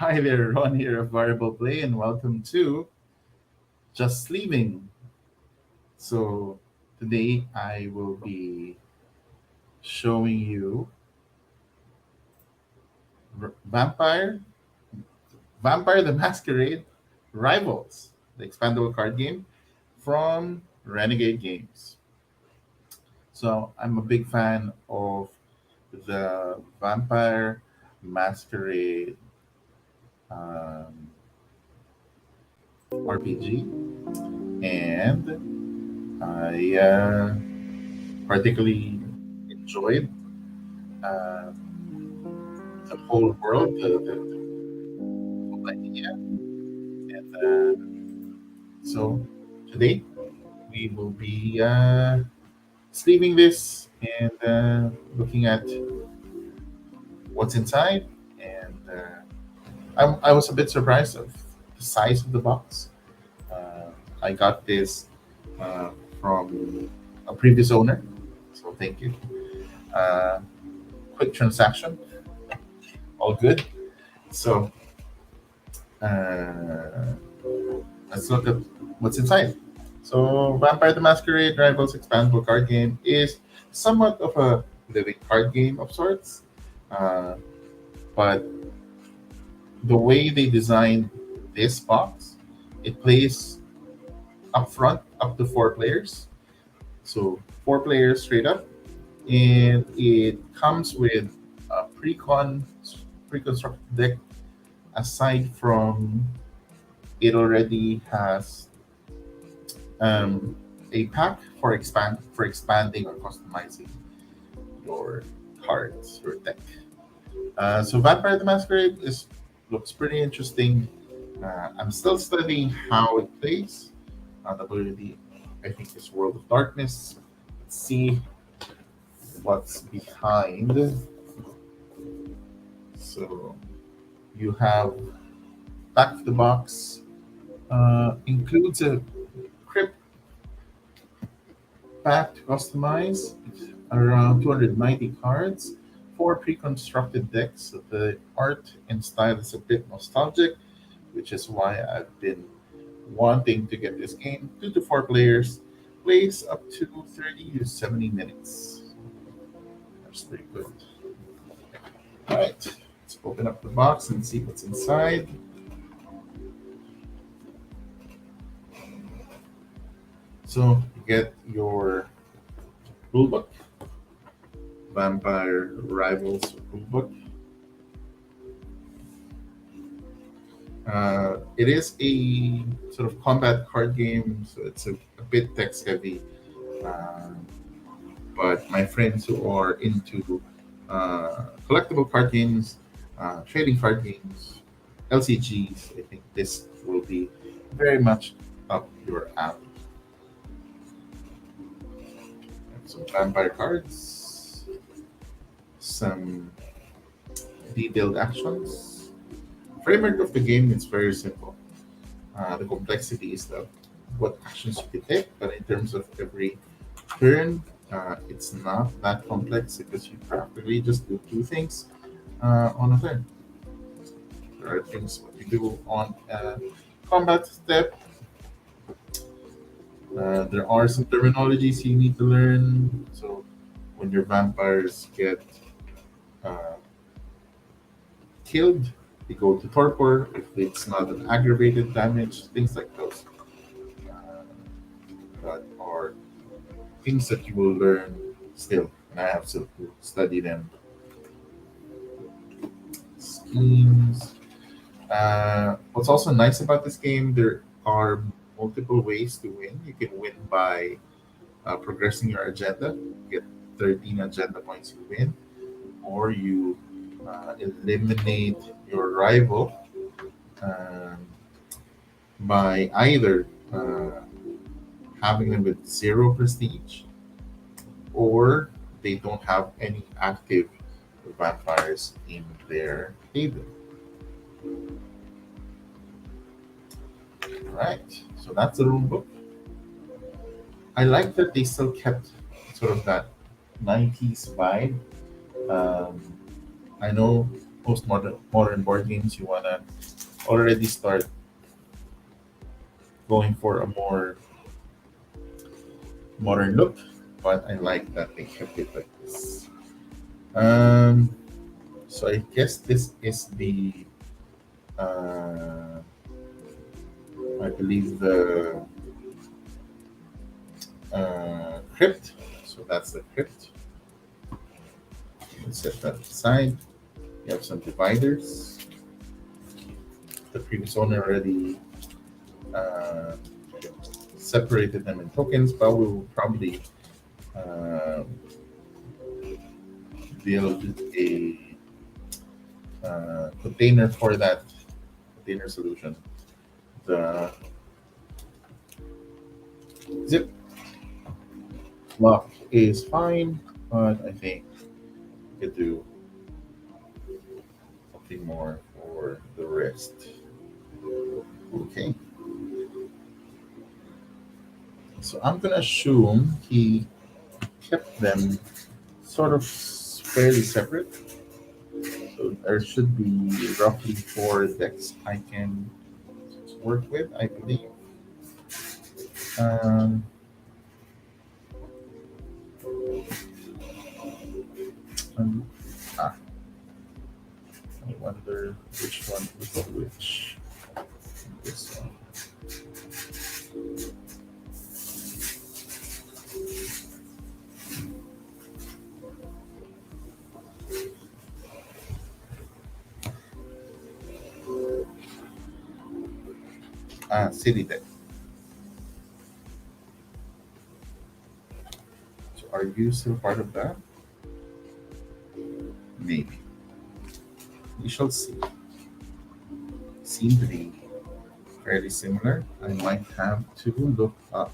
Hi there, Ron here of Variable Play, and welcome to JustSleeving. So, today I will be showing you Vampire, Vampire the Masquerade Rivals, the expandable card game from Renegade Games. So, I'm a big fan of the Vampire Masquerade um, RPG, and I particularly enjoyed uh, the whole world, the whole idea. And so today we will be sleeving this and looking at what's inside. And I was a bit surprised of the size of the box. Uh, I got this uh, from a previous owner, so thank you. Uh, Quick transaction, all good. So uh, let's look at what's inside. So, Vampire the Masquerade Rivals Expandable card game is somewhat of a living card game of sorts, uh, but the way they designed this box, it plays up front up to 4 players. So, 4 players straight up, and it comes with a pre-constructed deck. Aside from it already has a pack for expanding or customizing your cards, your deck. So Vampire the Masquerade is looks pretty interesting. I'm still studying how it plays. WD, I think it's World of Darkness. Let's see what's behind. So you have back of the box includes a crypt pack to customize, around 290 cards, 4 pre-constructed decks. So the art and style is a bit nostalgic, which is why I've been wanting to get this game. 2 to 4 players, plays up to 30 to 70 minutes. That's pretty good. All right, let's open up the box and see what's inside. So you get your rulebook, Vampire Rivals rulebook. It is a sort of combat card game, so it's a bit text heavy. Uh, but my friends who are into collectible card games, trading card games, LCGs, I think this will be very much up your alley. Some vampire cards, some detailed actions. Framework of the game is very simple. The complexity is the what actions you can take, but in terms of every turn, it's not that complex because you practically just do 2 things on a turn. There are things what you do on a combat step. There are some terminologies you need to learn. So when your vampires get uh, killed, they go to torpor if it's not an aggravated damage, things like those. Uh, that are things that you will learn still, and I have to study them. Schemes. What's also nice about this game, there are multiple ways to win. You can win by progressing your agenda, get 13 agenda points, you win, or you eliminate your rival um, by either having them with 0 prestige or they don't have any active vampires in their haven. Right, so that's the rule book. I like that they still kept sort of that 90s vibe. Um, I know most modern board games, you wanna already start going for a more modern look. But I like that they kept it like this. Um, so I guess this is the uh, I believe the crypt. So that's the crypt. Let's set that aside. You have some dividers. The previous owner already uh, separated them in tokens, but we will probably uh, build a container for that container solution. The zip lock is fine, but I think we could do something more for the rest. Okay, so I'm gonna assume he kept them sort of fairly separate. So there should be roughly four decks I can work with, I believe. Um, um, ah, I wonder which one is which. This one. Ah, city deck. So are you still part of that? Maybe. We shall see. Seem to be fairly similar. I might have to look up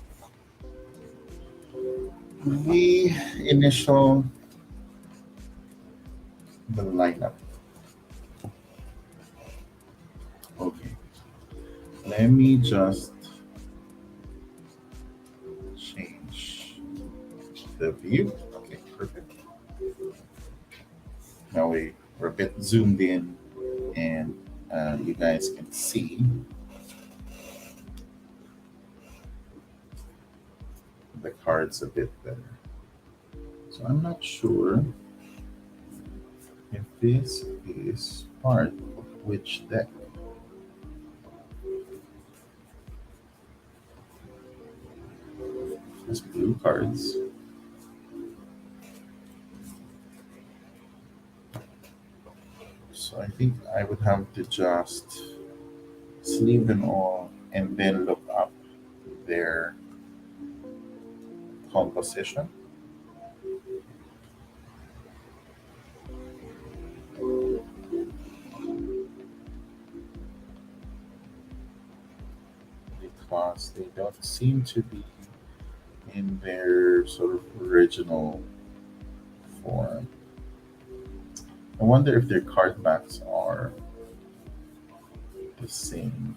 the initial the lineup. Okay. Let me just change the view. Okay, perfect. Now we're a bit zoomed in and you guys can see the cards a bit better. So I'm not sure if this is part of which deck. There's blue cards. So I think I would have to just sleeve them all and then look up their composition. Because they don't seem to be in their sort of original form. I wonder if their card backs are the same.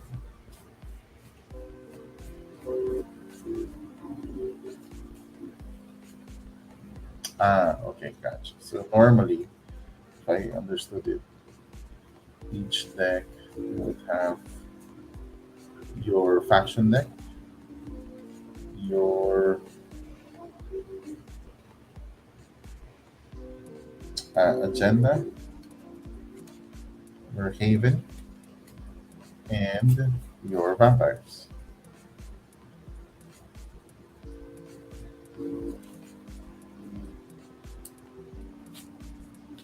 Ah, okay, gotcha. So normally, if I understood it, each deck would have your faction deck, your agenda, your haven, and your vampires.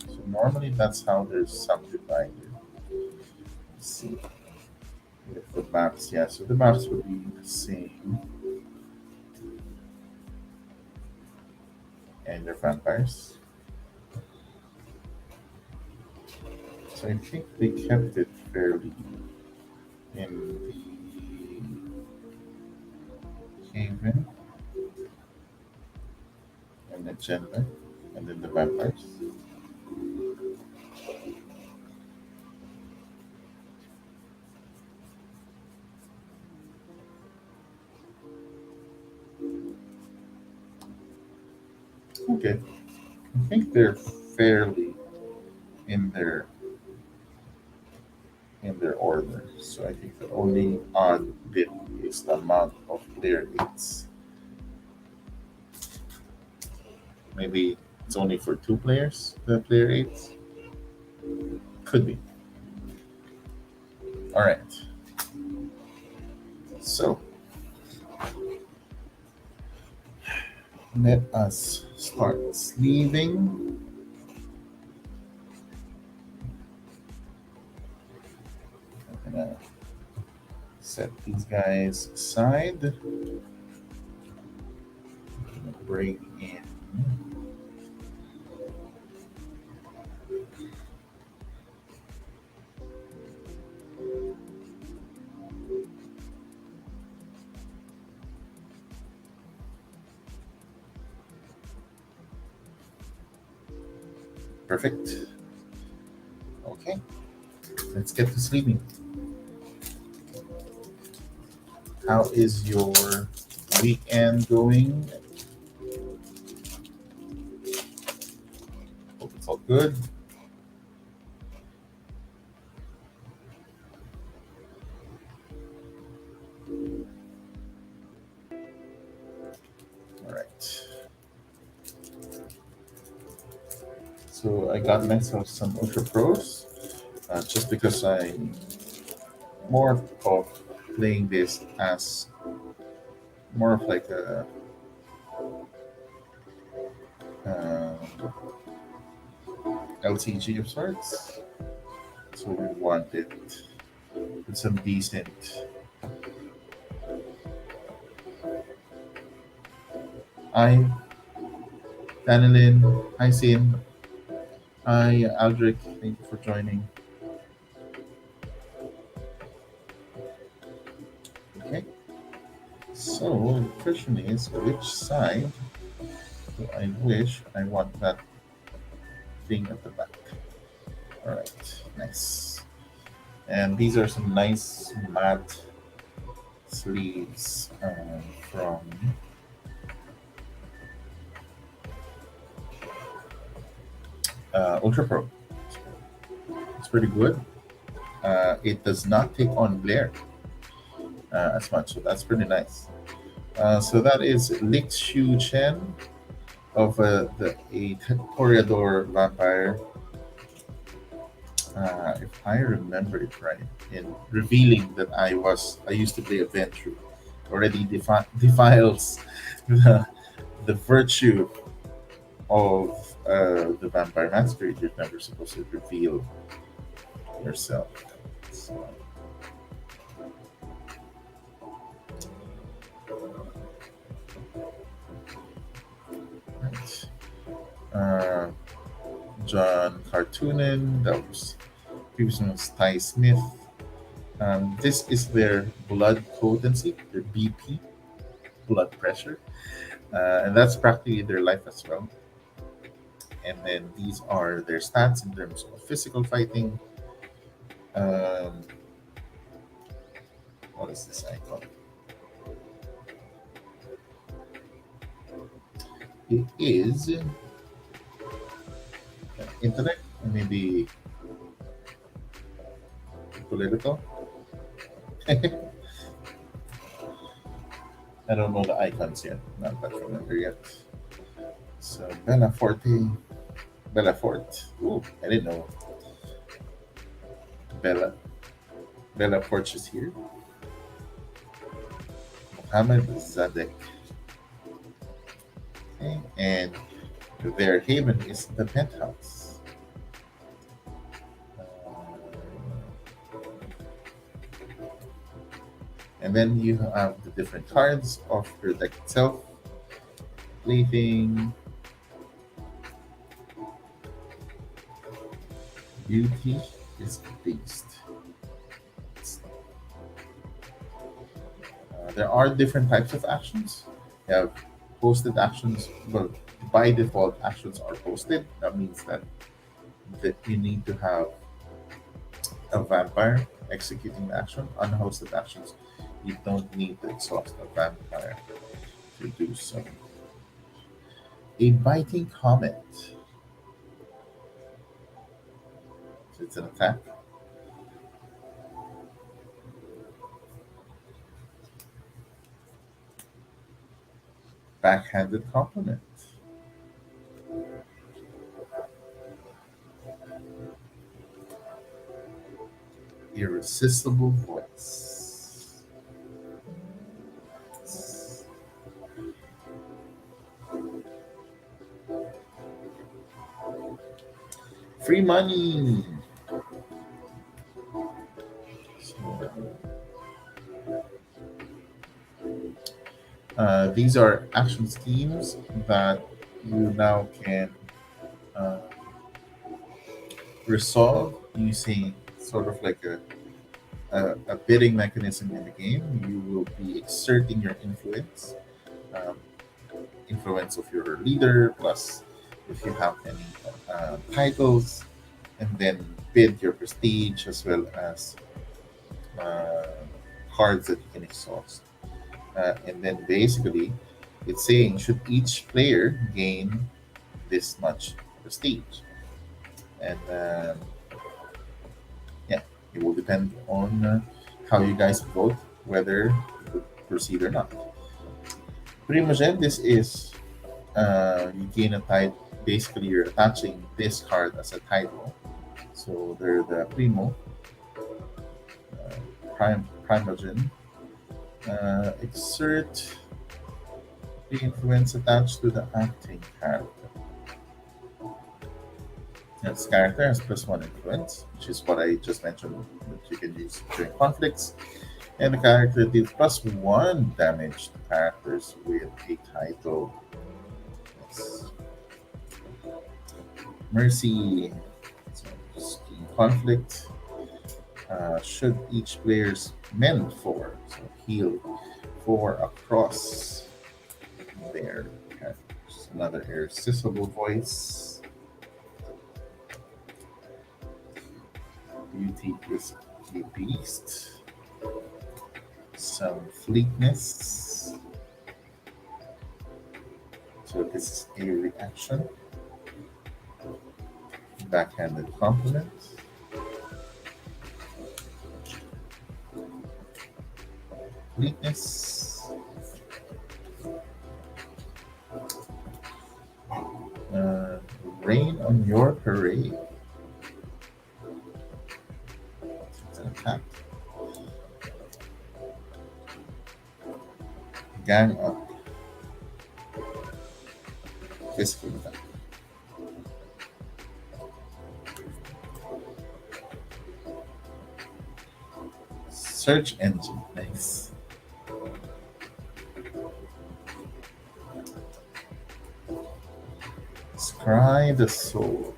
So normally that's how they're subdivided. Let's see if the maps, yeah, so the maps would be the same, and your vampires. So I think they kept it fairly in the haven and agenda, and then the vampires. Okay, I think they're fairly in there in their order. So I think the only odd bit is the amount of player eights. Maybe it's only for two players, the player eights. Could be. All right. So let us start sleeving. I'm gonna set these guys aside. Bring in perfect. Okay, let's get to sleeping. How is your weekend going? Hope it's all good. All right. So I got myself some Ultra Pros just because I'm more of playing this as more of like a uh, LTG of sorts. So we wanted with some decent. Hi, Danilin. Hi, Sim. Hi, Aldrich. Thank you for joining. Okay. So the question is, which side do I wish I want that thing at the back? All right, nice. And these are some nice matte sleeves from Ultra Pro. It's pretty good. It does not take on glare as much, so that's pretty nice. So that is Lik Shu Chen of a Toreador vampire. If I remember it right, in revealing that I used to play a Ventru, already defiles the, the virtue of the Vampire Masquerade. You're never supposed to reveal yourself. So, right. Uh, John Cartoonen, that was previous one was Ty Smith. This is their blood potency, their BP, blood pressure, and that's practically their life as well. And then these are their stats in terms of physical fighting. Um, what is this icon? It is intellect, maybe political. I don't know the icons yet. Not that familiar yet. So Bella Forte, Bella Fort. Ooh, I didn't know Bella Bella Forte is here. Mohammed Zadek. Okay. And their haven is the penthouse. And then you have the different cards of your deck itself. Plaything, beauty is the beast. There are different types of actions. You have posted actions. Well, by default, actions are posted. That means that you need to have a vampire executing the action. Unhosted actions, you don't need to exhaust a vampire to do so. A biting comet. So it's an attack. backhanded compliment, irresistible voice, free money. So, these are action schemes that you now can uh, resolve using sort of like a bidding mechanism in the game. You will be exerting your um, influence of your leader, plus if you have any titles, and then bid your prestige as well as uh, cards that you can exhaust. And then basically, it's saying should each player gain this much prestige, and yeah, it will depend on how you guys vote whether to proceed or not. Primogen, this is you gain a title. Basically, you're attaching this card as a title. So they're the Primo, Primogen. Exert the influence attached to the acting character. This character has +1 influence, which is what I just mentioned that you can use during conflicts. And the character deals +1 damage to characters with a title. Yes. Mercy. So, scheme conflict. Should each player's mend 4, so heal 4 across their characters. Another irresistible voice. Beauty is a beast. Some fleetness. So this is a reaction. Backhanded compliment. Fleetness. Rain on your parade. It's an attack. Gang up. Physical attack. Search engine. Nice. Scry the soul.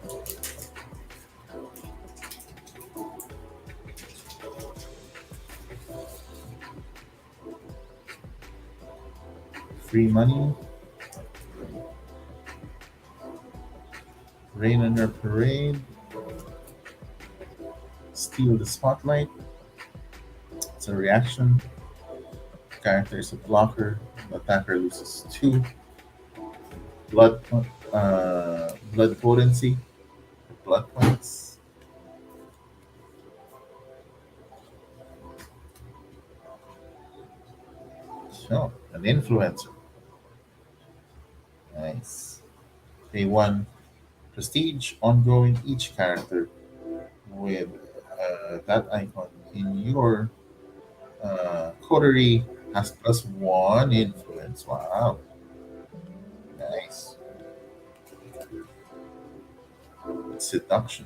Free money. Rain on your parade. Steal the spotlight. It's a reaction. Character is a blocker. The attacker loses 2 blood blood potency, blood points. So an influencer. Nice. A1 prestige ongoing. Each character with that icon in your coterie has +1 influence. Wow. Nice. Seduction.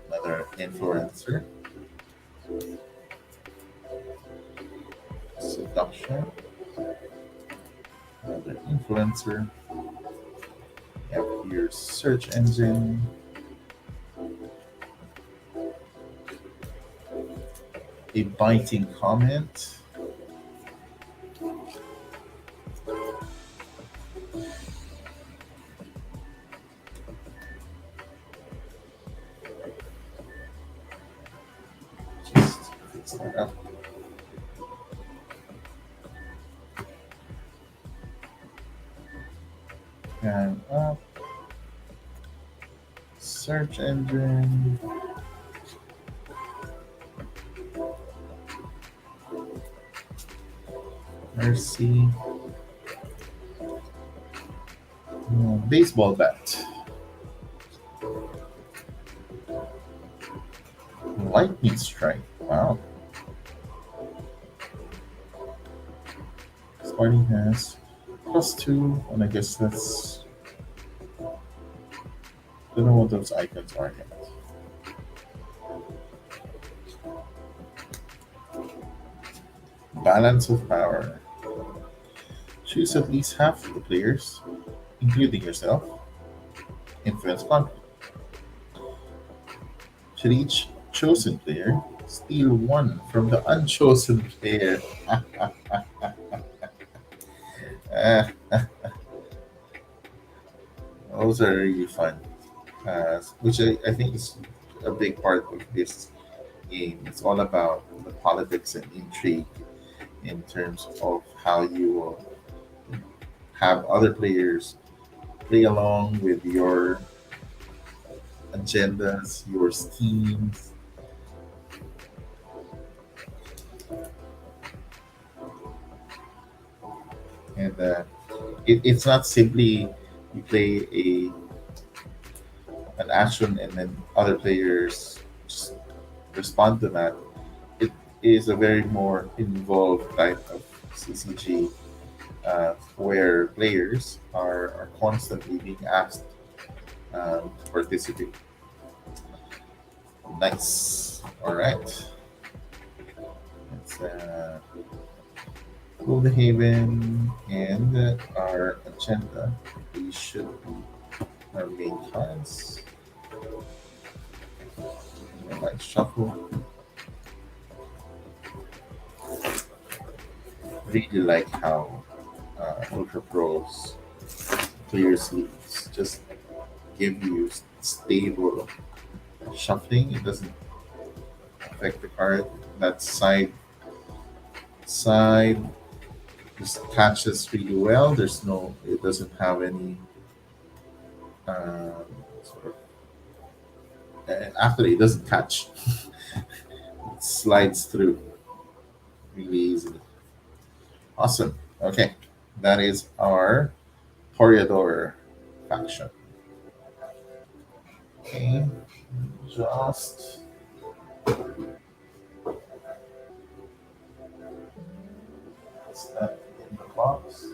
Another influencer. Seduction. Another influencer. You have your search engine. A biting comment. Just fix that up. And up. Search engine. RC. Baseball bat. Lightning strike. Wow. Sparty has +2, and I guess that's. Don't know what those icons are yet. Balance of power. Choose at least half of the players, including yourself. Influence conflict. Should each chosen player steal one from the unchosen player? Ah, those are really fun. Which I think is a big part of this game. It's all about the politics and intrigue in terms of how you will have other players play along with your agendas, your schemes. And it's not simply you play an action and then other players just respond to that. It is a very more involved type of CCG where players are constantly being asked to participate. Nice. All right. Let's pull the Haven and our agenda. These should be our main cards. Like shuffle. Really like how Ultra Pros clear sleeves just give you stable shuffling. It doesn't affect the card. That side just catches really well. There's no, it doesn't have any sort of, after it doesn't catch, it slides through really easily. Awesome. Okay, that is our Toreador faction. Okay, just put that in the box.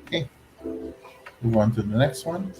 Okay, move on to the next one.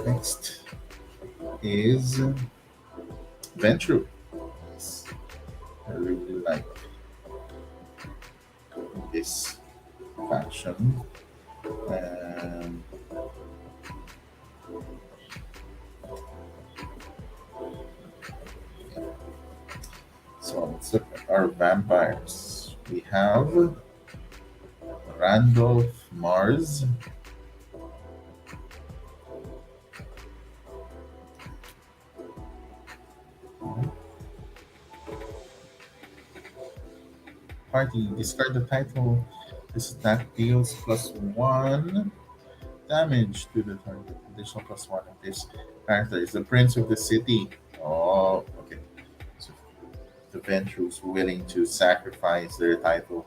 Next is Ventru. I really like this faction. Um, so let's look at our vampires. We have Randolph Mars, party. Discard the title. This attack deals +1 damage to the target. Additional +1 of this character is the Prince of the City. Oh, okay. So the Ventrus willing to sacrifice their title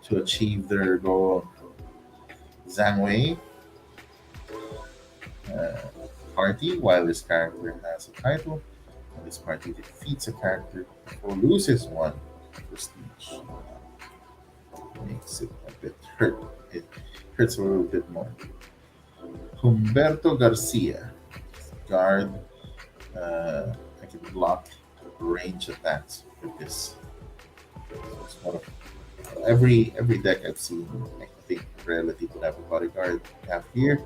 to achieve their goal. Zhang Wei, uh, party, while this character has a title, and this party defeats a character Who loses one prestige makes it a bit hurt. It hurts a little bit more. Humberto Garcia, guard. I can block range attacks with this. So it's one of every deck I've seen. I think relative would have a bodyguard. We have here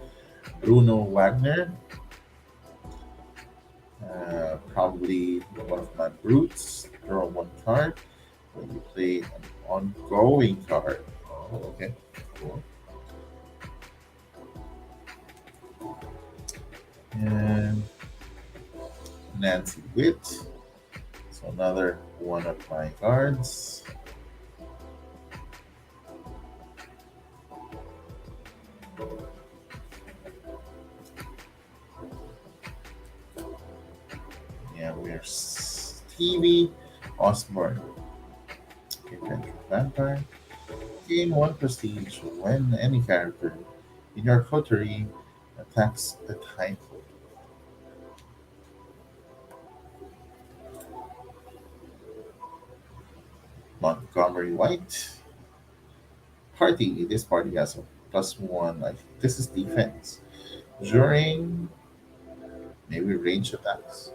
Bruno Wagner, probably one of my brutes. Draw one card. When you play an ongoing card. Oh, okay, cool. And Nancy Witt. So another one of my cards. Yeah, we're Stevie Osborne. Adventure Vampire. Gain one prestige when any character in your coterie attacks the title. Montgomery White. Party. This party has a plus one. I think this is defense. During maybe range attacks.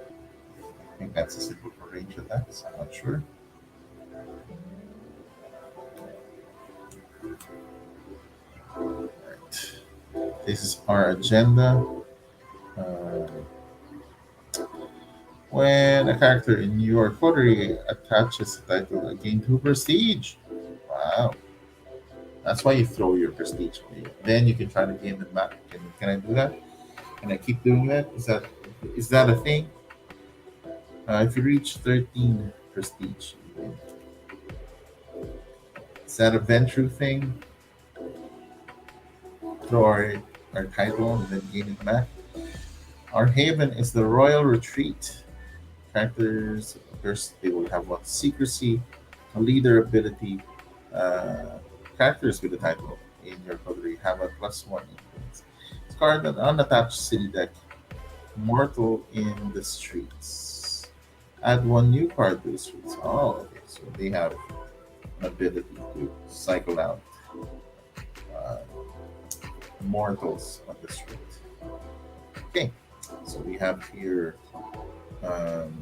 I think that's a symbol for range attacks. I'm not sure. Right. This is our agenda. Uh, when a character in your coterie attaches a title, gain two prestige. Wow. That's why you throw your prestige away. Then you can try to gain them back. Can I do that? Can I keep doing that? Is that a thing? If you reach 13 prestige, is that a Ventru thing? Throw our title and then gain it back. Our haven is the Royal Retreat. Characters, first, they will have one secrecy, a leader ability. Uh, Characters with the title in your coterie have a plus one influence. Discard an unattached city deck, Mortal in the Streets. Add one new card to the streets. Oh, okay. So they have an ability to cycle out uh, mortals on the street. Okay, so we have here um,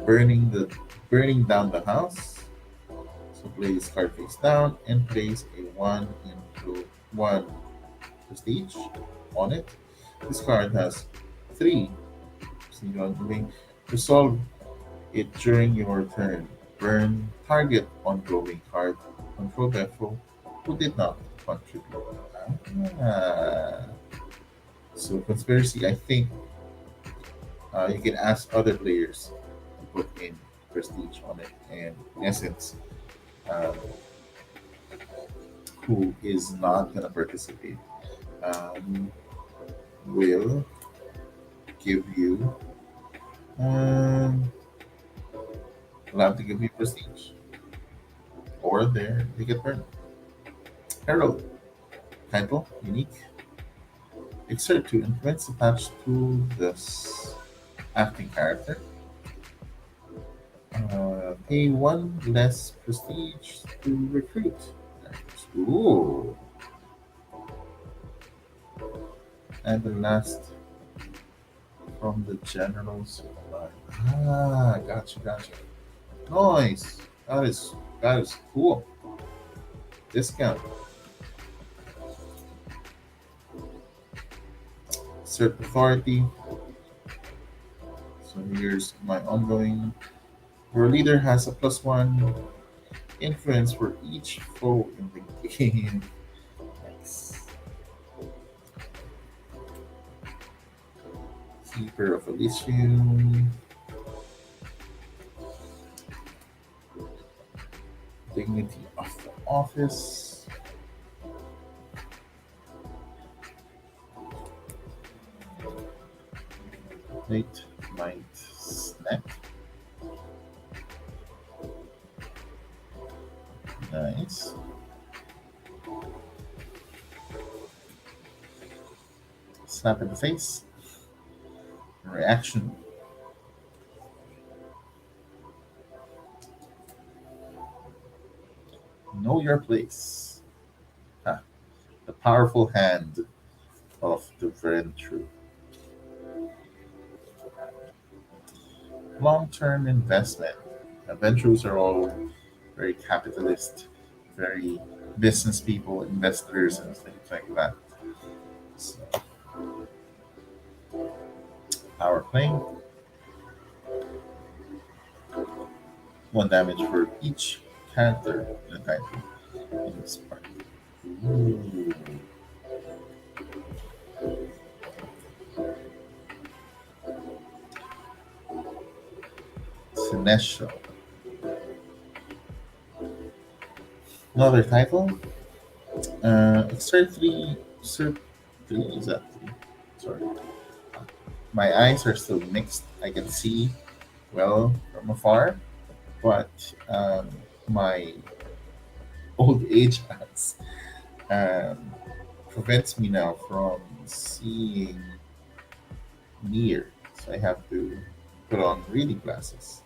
burning the burning down the house. So play this card face down and place a one into one prestige on it. This card has three. So you are doing resolve it during your turn. Burn target ongoing card controlled by foe who did not contribute. Ah. So conspiracy, I think you can ask other players to put in prestige on it, and in essence, um, who is not gonna participate um, will give you allowed to give you prestige, or they get burned. Herald title unique. Exert to influence attached to this acting character. Pay one less prestige to recruit characters. Ooh. And the last from the general supply. Ah, gotcha. Nice. That is cool. Discount. Assert authority. So here's my ongoing. Your leader has a plus one influence for each foe in the game. Nice. Keeper of Elysium. Dignity of the office. Late night snack. Nice. Slap in the face. Reaction. Know your place. Ah, the powerful hand of the venture. Long-term investment. Ventures are all very capitalist, very business people, investors, and things like that. So, power play, one damage for each character in the title in this part. Ooh, Senecio. Another title. Exert 3, Exert 3, is that 3? Sorry. My eyes are still mixed. I can see well from afar, but my old age has um, prevents me now from seeing near. So I have to put on reading glasses,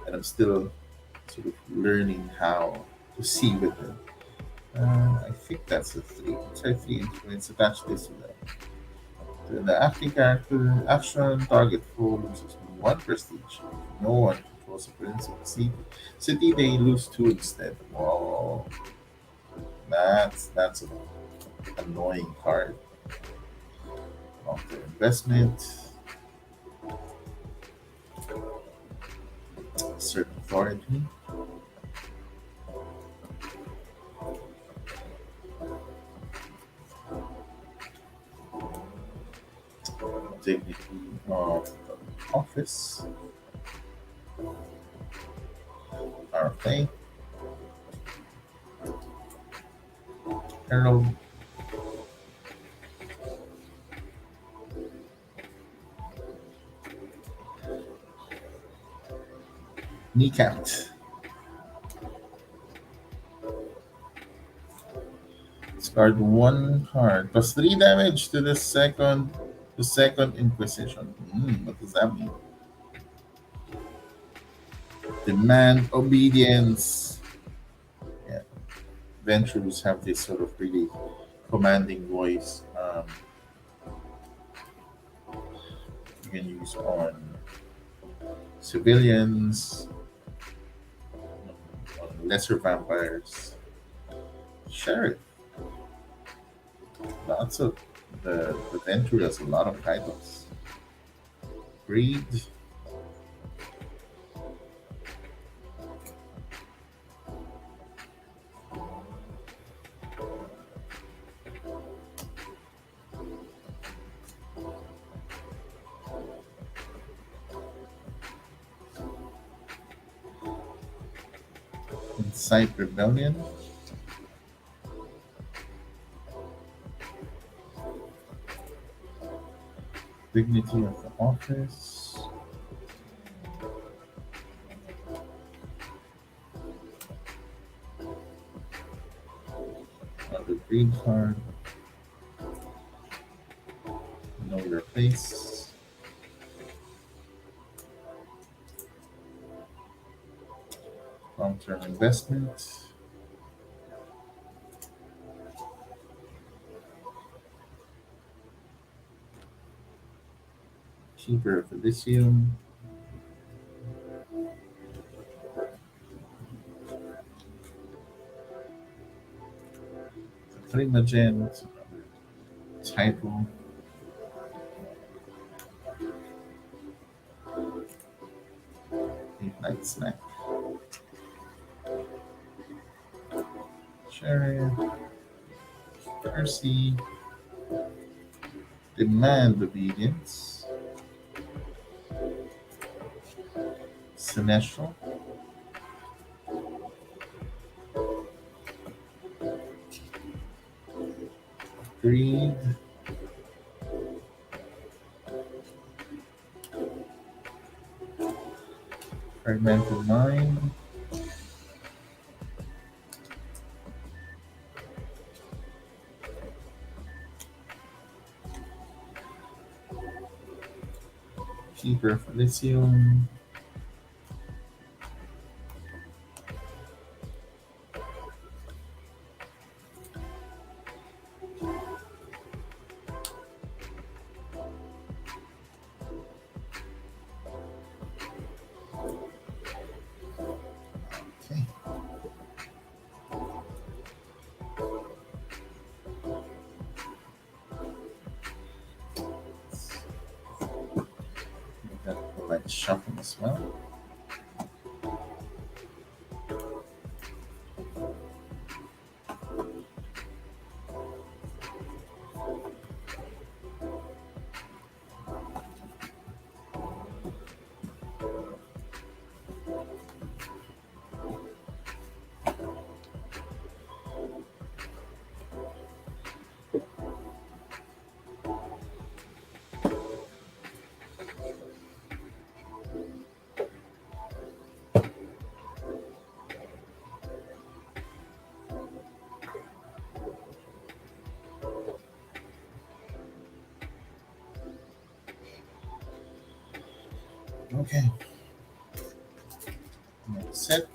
and I'm still sort of learning how to see with them. I think that's a three. Try three influence. Attach this to the acting character. Action target full loses one prestige. No one controls the principal city. They lose two instead. Wow, that's an annoying card. After investment, certain authority, dignity of the office, RFA, herald, kneecapped. Discard one card. Plus three damage to the second Inquisition. What does that mean? Demand obedience. Yeah. Ventures have this sort of really commanding voice. You can use on civilians, on lesser vampires. Sheriff. Lots of the Venture has a lot of titles. Breed, Incite Rebellion, Dignity of the Office, another green card, Know Your Place, Long Term Investment, Keeper of Elysium, Trimagent, another title, Midnight Snack, Chariot, Percy, Demand Obedience, Sinestral, Greed, Fragmented Mind, Keeper of Elysium, shuffle as well. Okay, next set.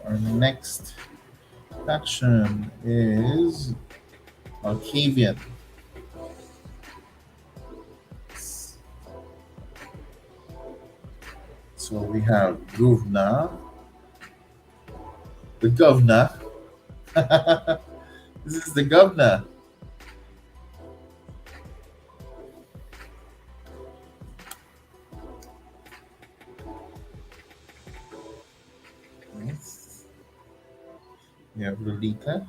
Our next faction is Alcavian. So we have Guvna, the governor. This is the governor. Yes. We have Lolita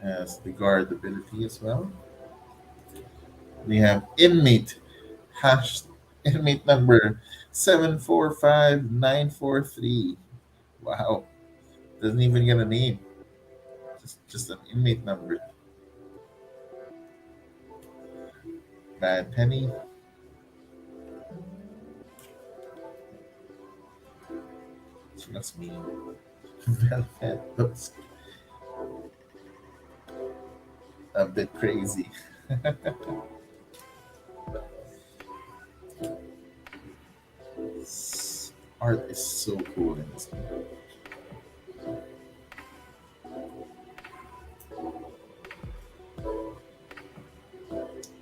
as the guard ability as well. We have inmate hash inmate number 745943. Wow, doesn't even get a name. Just an inmate number. Bad Penny. She looks mean. Velvet looks a bit crazy. Art is so cool in this game.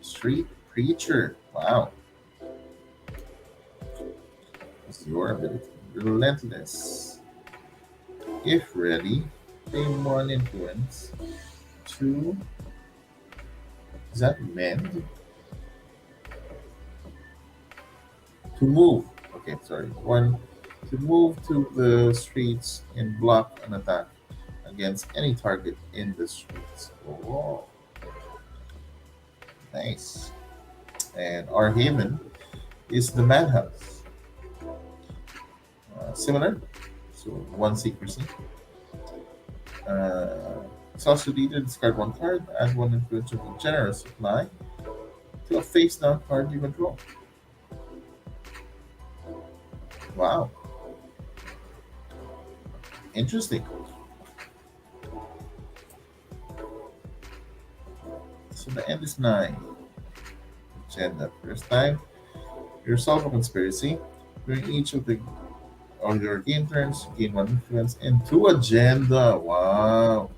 Street Preacher. Wow. What's your ability? Relentless. If ready, pay one influence. Two. Is that mend? To move. Okay, sorry. One. To move to the streets and block an attack against any target in the streets. Oh, nice. And our haven is the madhouse. Similar. So one secrecy. It's also leader, discard one card, add one influence of a generous supply to a face down card you control. Wow, interesting. So the end is 9. Agenda. First time, you resolve a conspiracy. During each of your game turns, gain one influence and 2 agenda. Wow.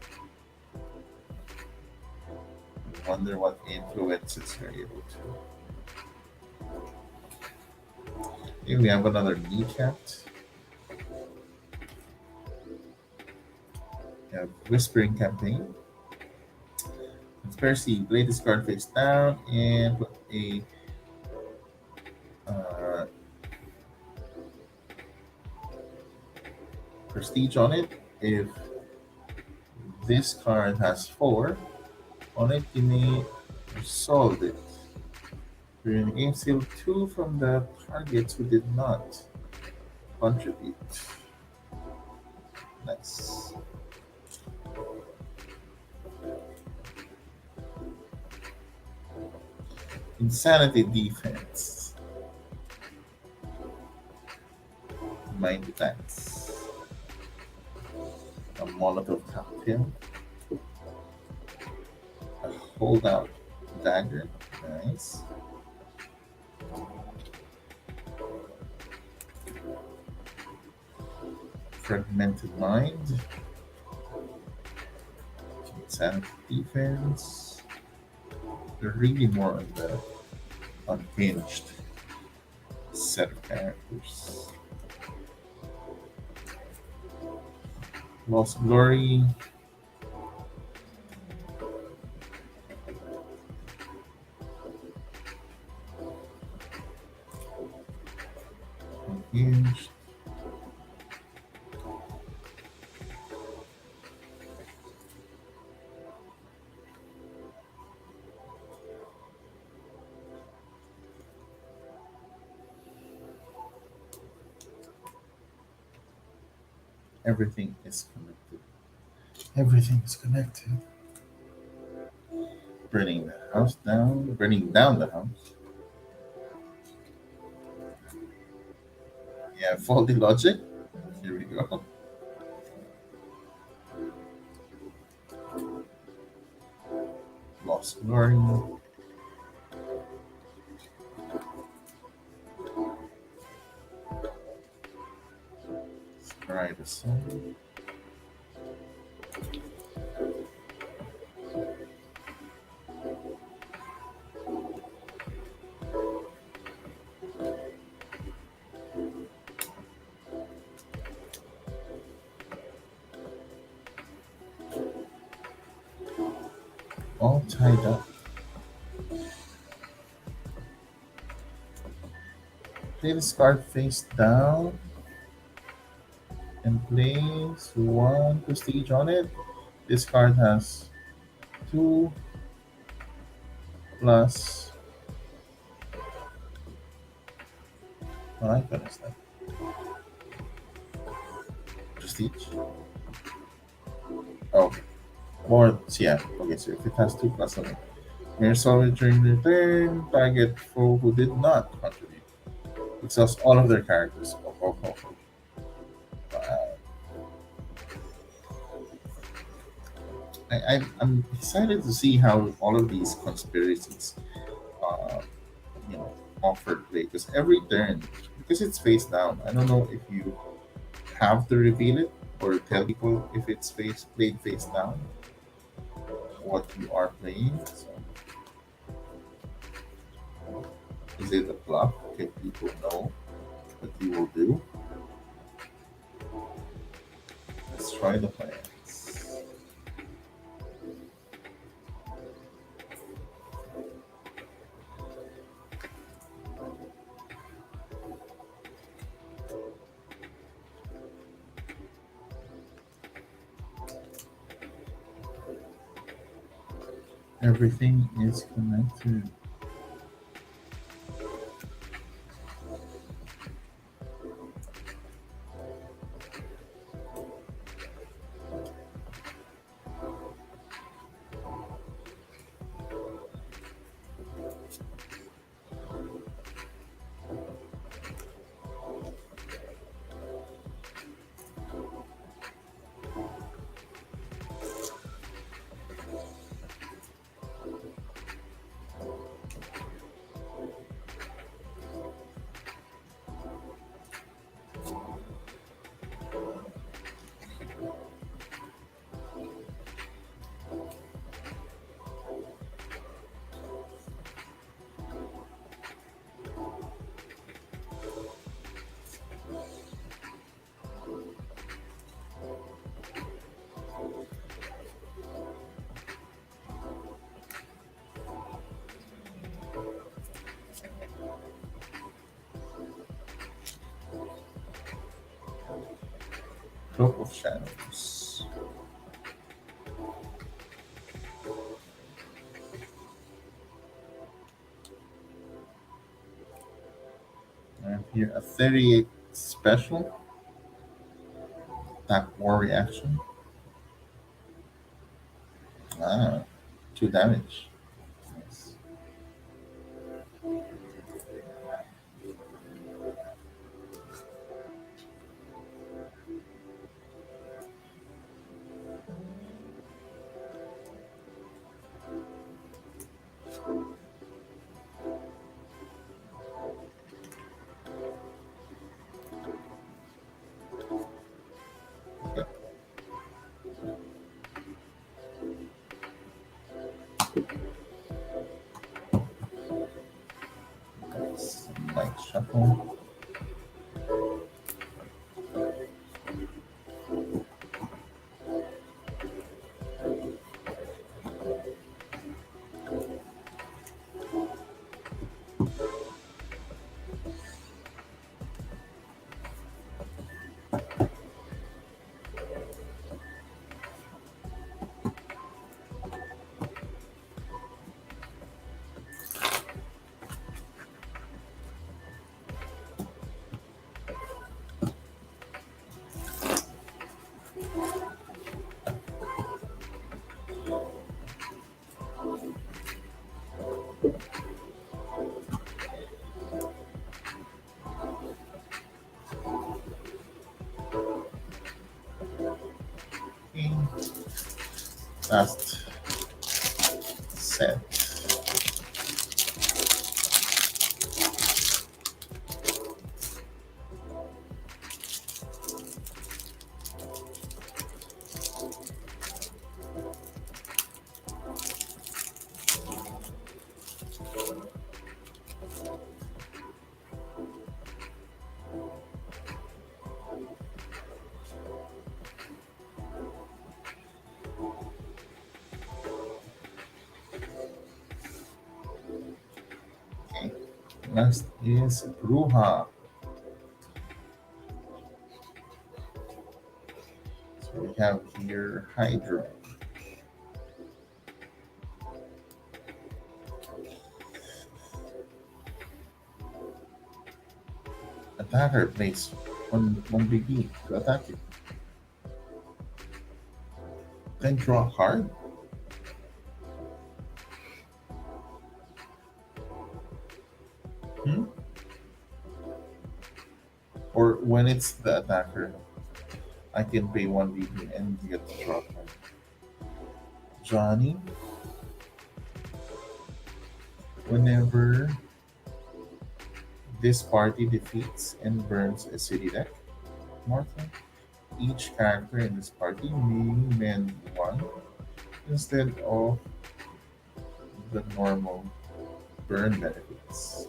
I wonder what influences you're able to. Here we have another kneecap. We have Whispering Campaign. Conspiracy, lay this card face down and put a uh, prestige on it. If this card has 4 on it, you may resolve it. During the game, steal 2 from the targets who did not contribute. Nice. Insanity defense. blind attacks. A Molotov cocktail, a holdout dagger, nice. Fragmented mind, insanity defense. They're really more on the unhinged set of characters. Lost Glory, unhinged. Everything is connected. Everything is connected. Burning the house down, burning down the house. Yeah, faulty logic. Here we go. Lost Glory. Try the sun. All tied up. Play this card face down and place one prestige on it. This card has two plus. What icon is that? Prestige. Oh, more. Yeah. Okay, so if it has two plus on it, mere solid during the turn, target foe who did not contribute. Exhaust all of their characters. Wow. I'm excited to see how all of these conspiracies, uh, you know, offer play because every turn, because it's face down. I don't know if you have to reveal it or tell people if it's played face down what you are playing. So is it a bluff? Can people know what you will do? Let's try the plans. Everything is connected. Cloak of Shadows. I have here a 38 special attack war reaction. Ah, 2 damage. Nice. Oh, okay. Last set. Okay. Last is Ruha. So we have here Hydro. Attacker plays one BB to attack you. Then draw a card. Hmm? Or when it's the attacker, I can pay one BB and get to draw a card. Johnny, whenever this party defeats and burns a city deck, Martha, each character in this party may mend one instead of the normal burn benefits.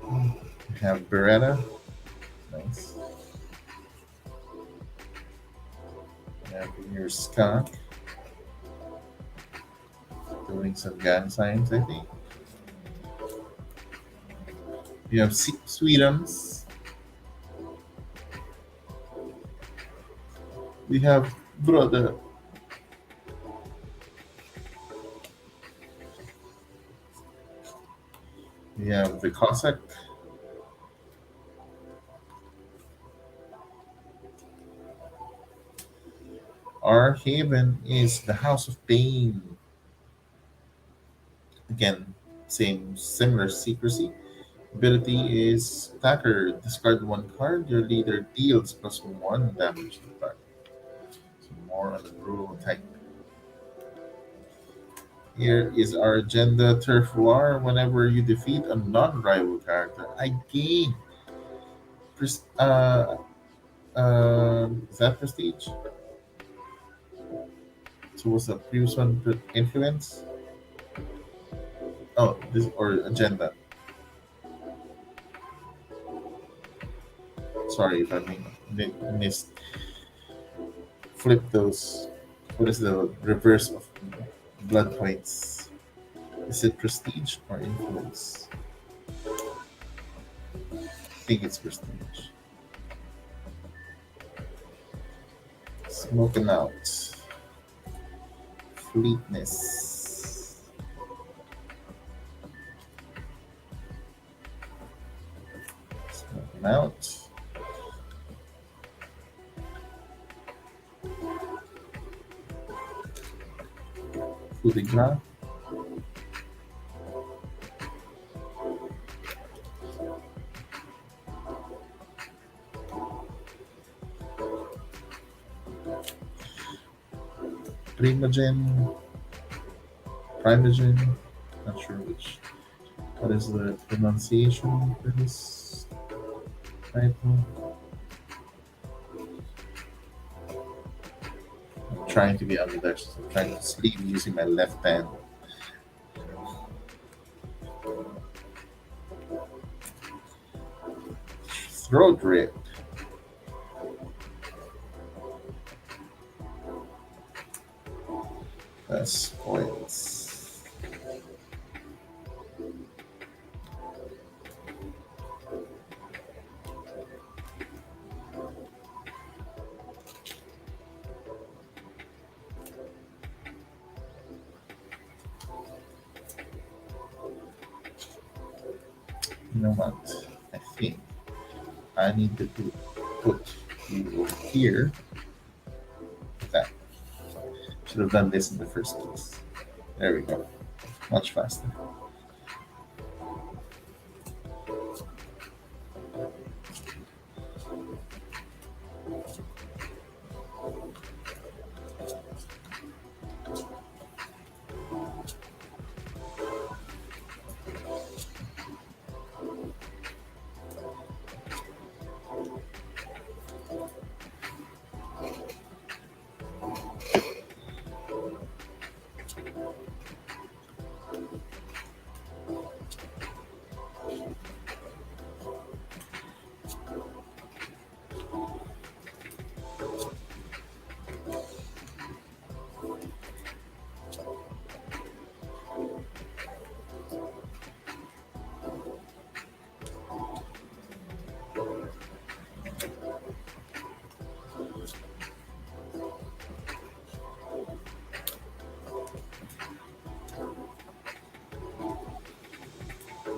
We have Beretta, nice. We have here Skunk, doing some gun signs, I think. We have Sweetums. We have Brother. We have the Cossack. Our haven is the House of Pain. Again, same similar secrecy. Ability is attacker. Discard one card. Your leader deals plus one damage to the target. So more on the brutal type. Here is our agenda turf war. Whenever you defeat a non-rival character, I gain. Pres- uh, is that prestige? So was the previous one influence? Oh, this or agenda. Sorry if I missed. Flip those. What is the reverse of blood points? Is it prestige or influence? I think it's prestige. Smoking out. Fleetness. Smoking out. Coup de grace. Primogen. Primogen. Not sure which. What is the pronunciation for this title? I'm trying to be ambidextrous. I'm trying to sleep using my left hand. Road Rip. That's points. You know what? I think I need to put you over here. That should have done this in the first place. There we go. Much faster.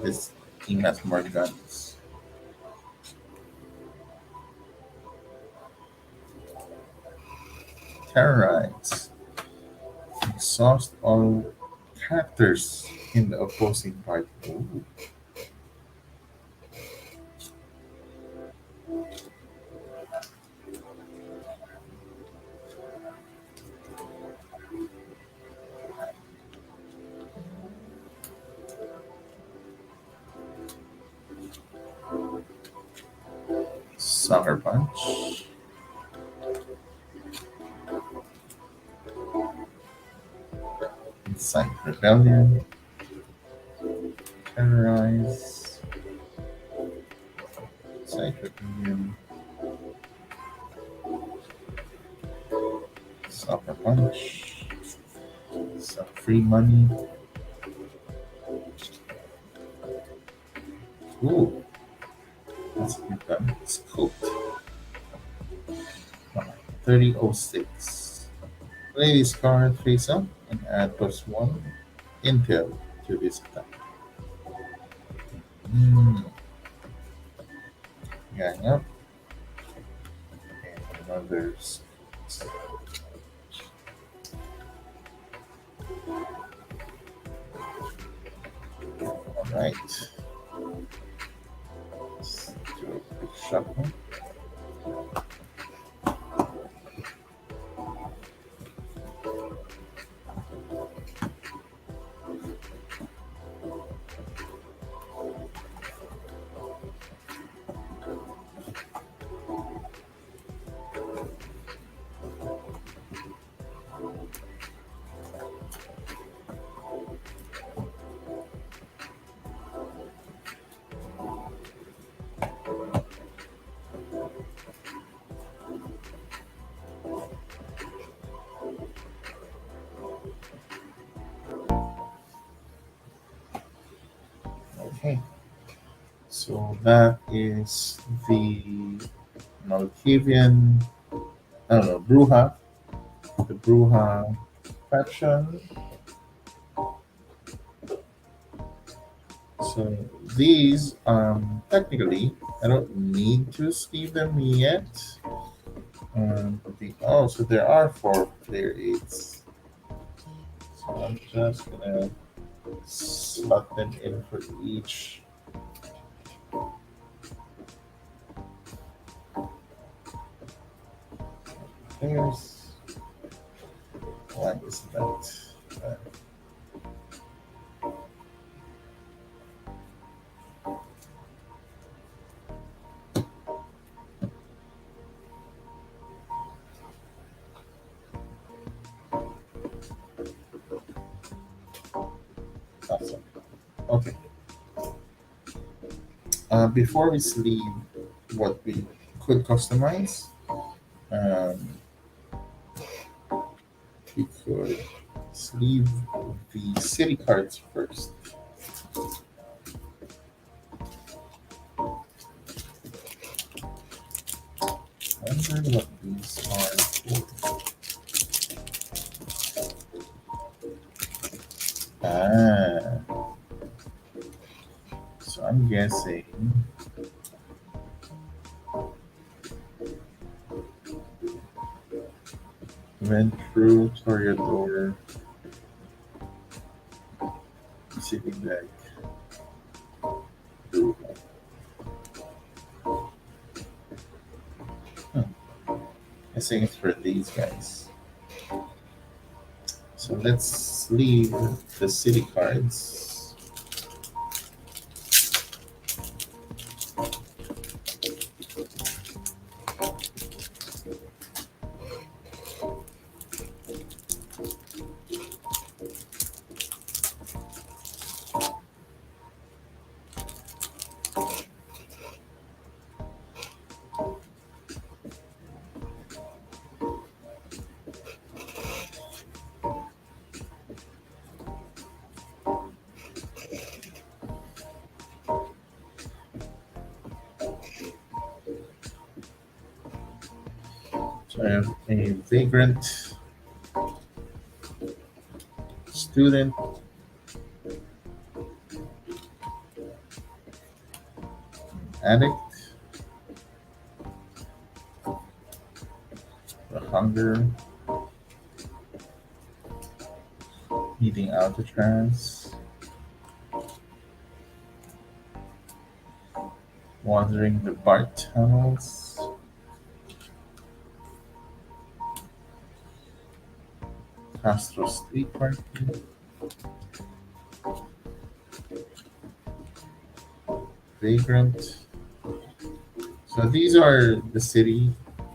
This team has more guns. Terrorize. Exhaust all characters in the opposing party. Ooh. Sucker Punch. Incite Rebellion. Terrorize. Incite Rebellion. Sucker Punch. Some free money. Ooh, that's a good gun. Scope. 3006. Play this card face up and add +1 intel to this attack. Mm. Gang up. And another. Alright. Let's do a quick shuffle. Okay, so that is the Malkavian, I don't know, Bruja, the Bruja faction. So these, technically, I don't need to sleeve them yet. So there are 4 player 8s. So I'm just gonna slot them in for each. Players. Why is that? Awesome. Okay. Before we sleeve, what we could customize. Um, we could sleeve the city cards first. I wonder what these are for. Ah, so I'm guessing went through Toreador, city deck, through. Hmm. I think it's for these guys. So let's leave the city cards. So I have a vagrant, student, addict, the hunger, eating Alcatraz, wandering the BART tunnels, Castro Street Party, vagrant. So these are the city.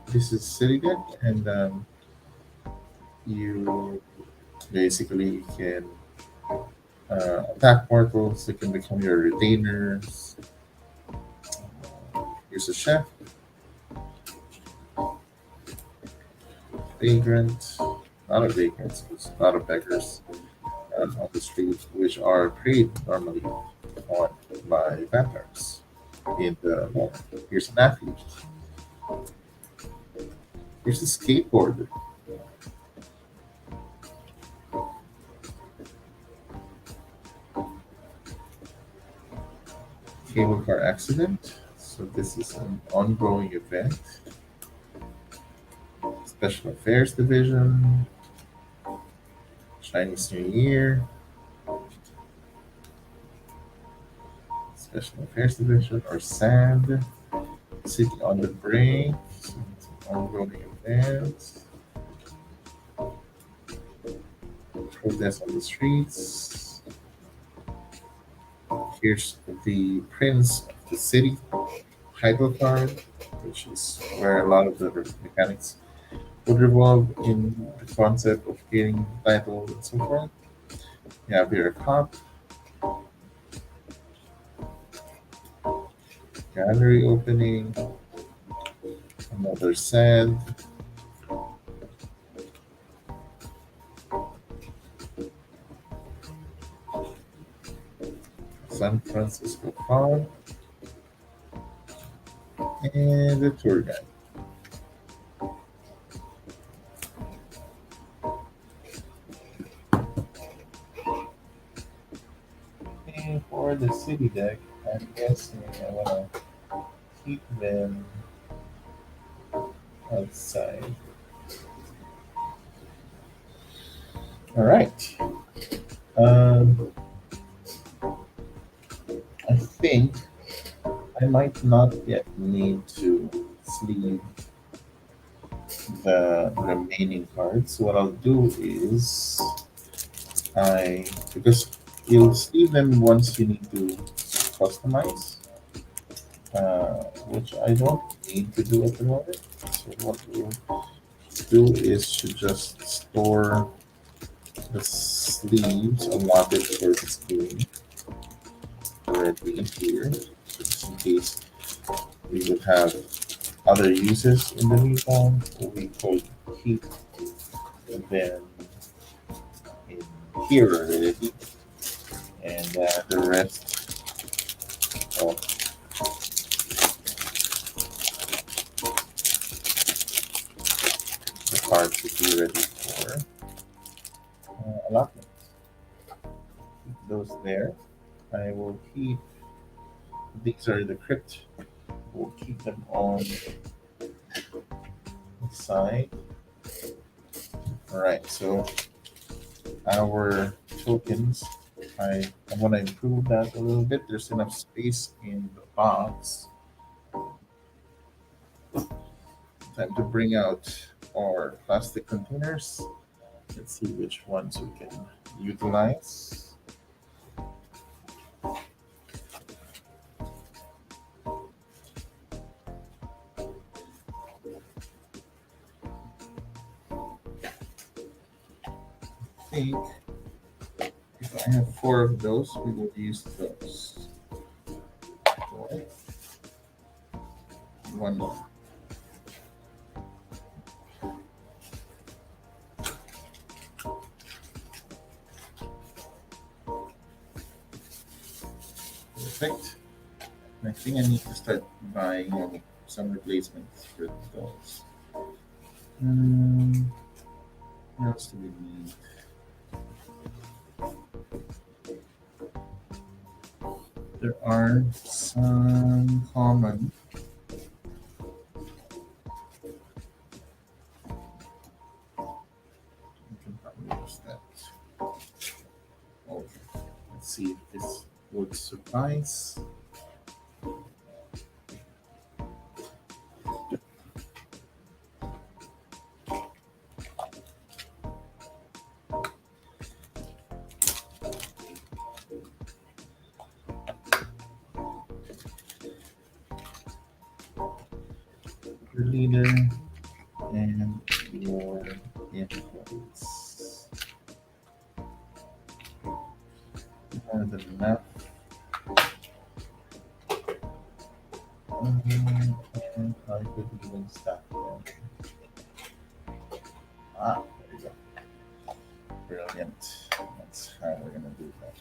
This is city deck, and you basically can attack portals. They can become your retainers. Here's a chef, vagrant. A lot of vagrants, there's a lot of beggars on the street, which are preyed normally on by vampires in the mall. Here's an athlete. Here's a skateboarder. Cable car accident. So this is an ongoing event. Special Affairs Division, Chinese New Year, Special Affairs Division, or SAD, City on the Brink, so it's an ongoing event, protest on the streets. Here's the Prince of the City title card, which is where a lot of the mechanics would revolve in the concept of gaining titles and so forth. You have here a cop, gallery opening, another sand, San Francisco Farm, and the tour guide. And for the city deck, I'm guessing I want to keep them outside. All right. Um, I think I might not yet need to sleeve the remaining cards. What I'll do is I because you'll sleeve them once you need to customize, which I don't need to do at the moment. So what we'll do is to just store the sleeves allotted for this game already in here, so just in case We would have other uses in the meantime. We could keep them in here already, and the rest of the cards should be ready for allotment. Keep those there. I will keep these are the crypt. We'll keep them on the side. Alright, so our tokens, I want to improve that a little bit. There's enough space in the box. Time to bring out our plastic containers. Let's see which ones we can utilize. I think if I have four of those, we will use those. Four. One more. Perfect. I think I need to start buying some replacements for those. What else do we need? There are some common. We can probably use that. Okay. Let's see if this would suffice. Your leader and your influence. More than enough. And I could even stack them. Ah, there you go. Brilliant. That's how we're gonna do that.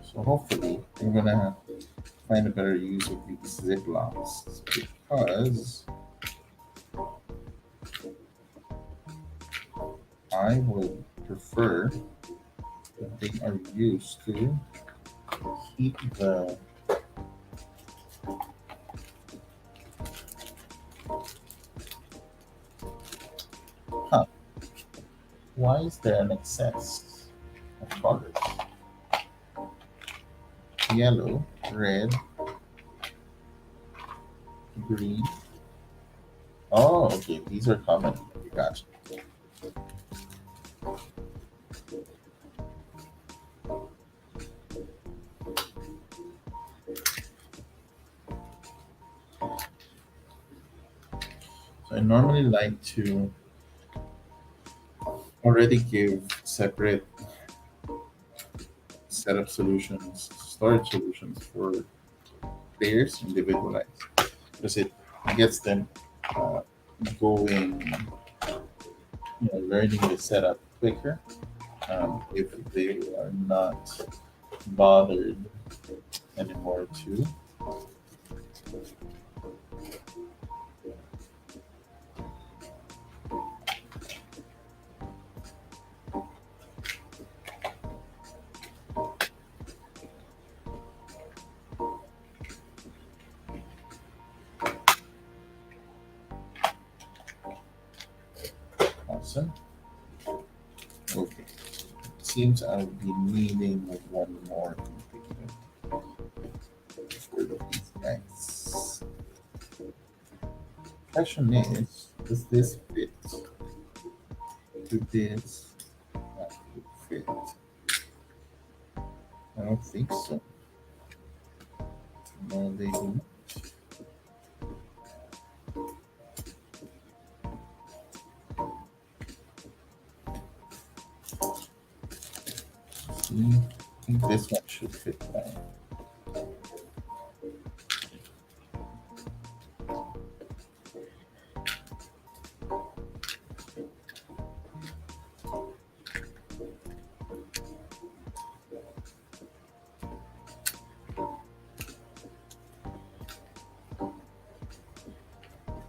So hopefully we're gonna find a better use of these ziplocs because I would prefer that they are used to keep the huh. Why is there an excess of colors? Yellow, red, green. Oh, okay. These are common. Gotcha. So I normally like to already give separate setup solutions, storage solutions for players individualized because it gets them uh, going, learning the setup quicker if they are not bothered anymore too. Awesome. Okay. Let's seems I'll be needing one more pigment for these guys. Question is, does this fit to this? That would fit. I don't think so. No, they do. See, I think this one should fit fine.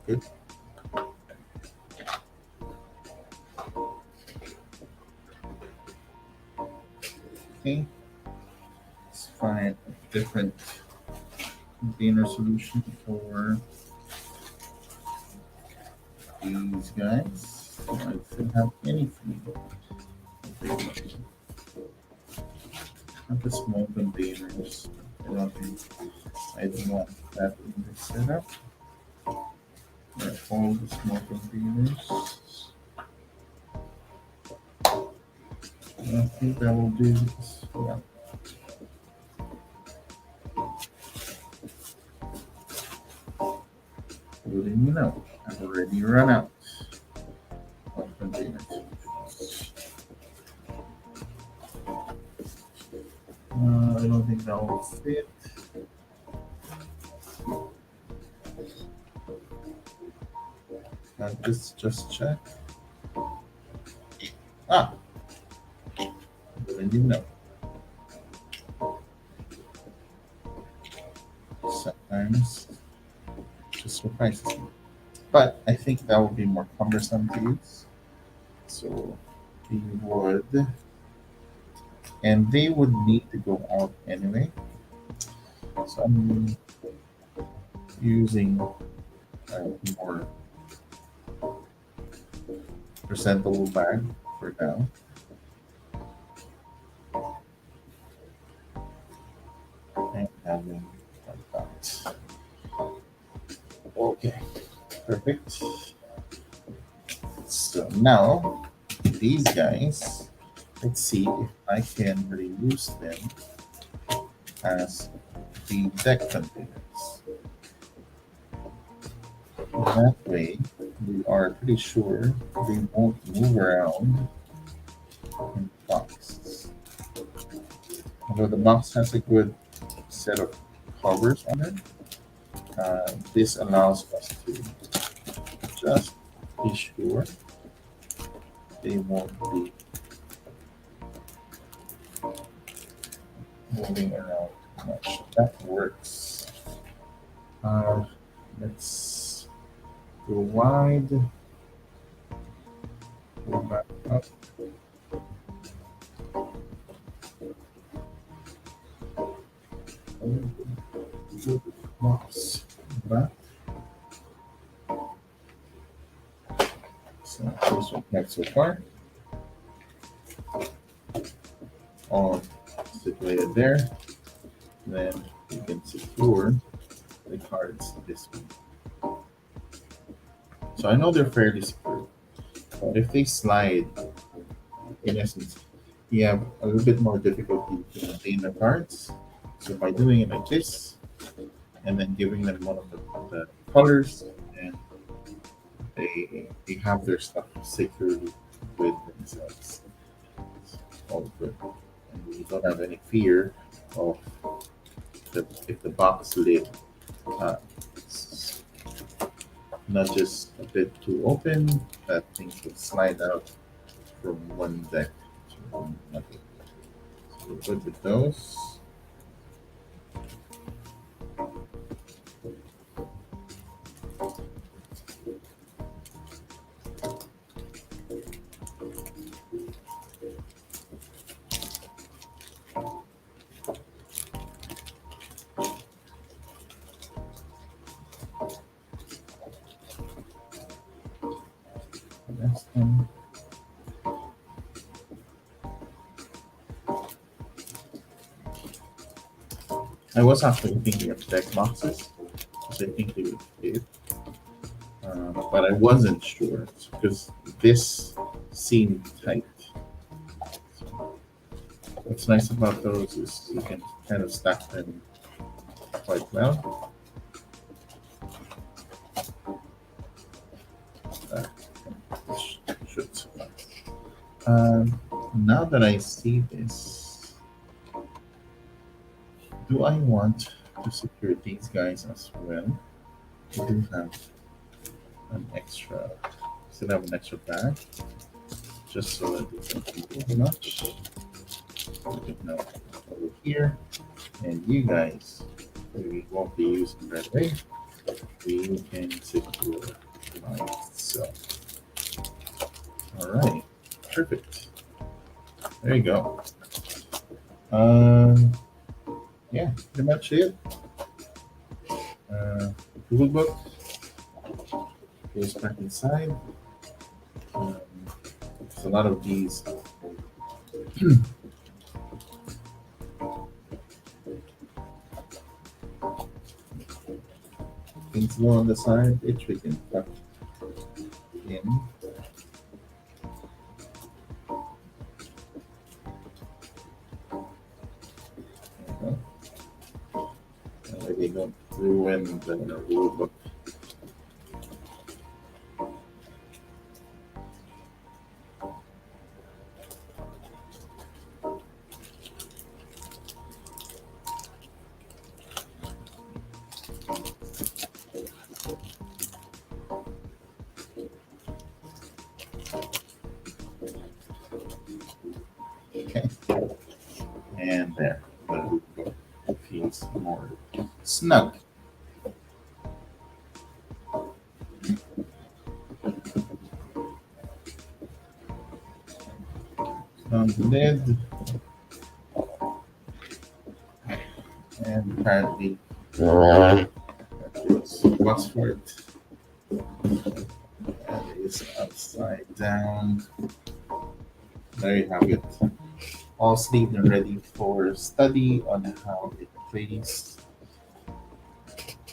Good. Okay. Let's find a different container solution for these guys. I should have anything. Not the small containers. I don't think I don't want that in the setup. All the small containers. I think that will do this. Yeah. Letting you know, I've already run out of containers. I don't think that will fit. Just check. Ah, letting you know. Sometimes just surprises me. But I think that would be more cumbersome to use. So we would, and they would need to go out anyway. So I'm using a more presentable bag for now. And having like that. Okay, perfect. So now these guys, let's see if I can reuse them as the deck containers. That way, we are pretty sure they won't move around in the box. Although the box has a good set of covers on it, this allows us to just be sure they won't be moving around too much. That works. Let's go wide, go back up. Box back. So here's what we have so far. All situated there. Then you can secure the cards this way. So I know they're fairly secure, but if they slide, in essence, you have a little bit more difficulty to maintain the cards. So by doing it like this, and then giving them one of the colors, and they have their stuff securely with themselves. It's all good, and you don't have any fear of if the box lid is not just a bit too open, that things would slide out from one deck to another. So we're good with those. Next one. I was actually thinking of deck boxes because I think they would fit, but I wasn't sure because this seemed tight. So what's nice about those is you can kind of stack them quite well. Uh, should suffice. Now that I see this, do I want to secure these guys as well? I do have an extra, still have an extra bag, just so that it doesn't be too much. Put it now over here, and you guys, we won't be using right away. We can secure myself. All right, perfect. There you go. Um, yeah, pretty much it. Uh, Google book goes back inside. Um, there's a lot of these things more on the side, which we can tuck in. There you go. They don't ruin the rule book. Okay, and there, the rule book feels more snug. On the lid, and apparently it's what's for it. And it's upside down. There you have it. All sleeved and ready for study on how it plays.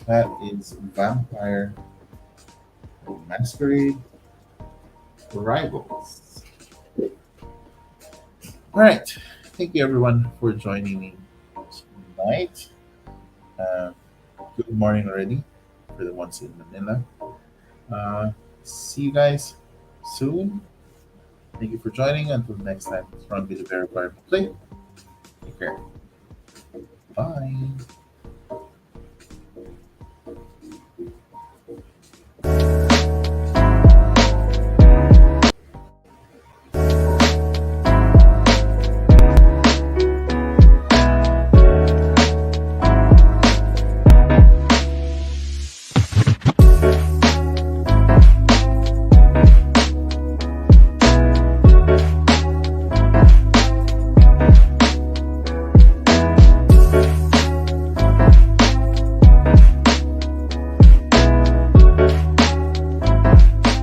That is Vampire Masquerade Rivals. All right. Thank you everyone for joining me tonight. Uh, Good morning already for the ones in Manila. Uh, See you guys soon. Thank you for joining. Until next time, it's Ron be the Verified Play. Take care. Bye.